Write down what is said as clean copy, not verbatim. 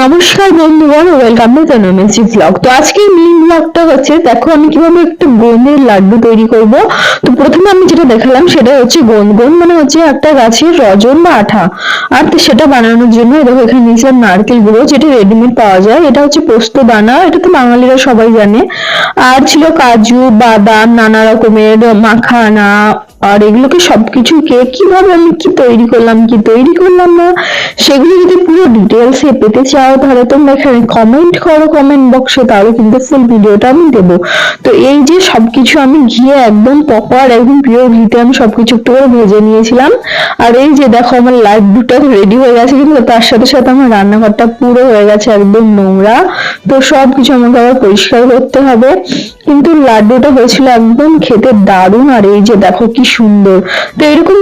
নমস্কার বন্ধুগণ, welcome to তনুমেন্সি blog. তো আজকের মেইন ব্লগটা হচ্ছে, দেখো আমি কিভাবে একটা গোঁদের লাড্ডু তৈরি করব। তো প্রথমে আমি যেটা দেখালাম সেটা হচ্ছে গোঁদ। গোঁদ মানে হচ্ছে একটা গাছের রজন বা আঠা। আর তো সেটা বানানোর জন্য দেখো এখানে নিয়েছিলাম নারকেল গুঁড়ো, যেটা রেডিমেড পাওয়া যায়। এটা হচ্ছে পোস্ত দানা, এটা তো বাঙালিরা সবাই জানে। আর ছিল কাজু, বাদাম, নানা রকমের মাখানা। আর এগুলোকে সবকিছুকে কিভাবে আমি কি তৈরি করলাম না, সেগুলো যদি পুরো ডিটেলস এ পেতে চাও তাহলে তোমরা এখানে কমেন্ট করো কমেন্ট বক্সে, তাহলে কিন্তু ফুল ভিডিওটা আমি দেবো। তো এই যে সবকিছু আমি ঘিয়ে একদম প্রপার একদম পিওর ঘিতে আমি সবকিছু একটু করে ভেজে নিয়েছিলাম। আর এই যে দেখো আমার লাড্ডুটা রেডি হয়ে গেছে, কিন্তু তার সাথে সাথে আমার রান্নাঘরটা পুরো হয়ে গেছে একদম নোংরা। তো সবকিছু আমাকে আবার পরিষ্কার করতে হবে। কিন্তু লাড্ডুটা হয়েছিল একদম খেতে দারুণ। আর এই যে দেখো কি সুন্দর। তো এরকম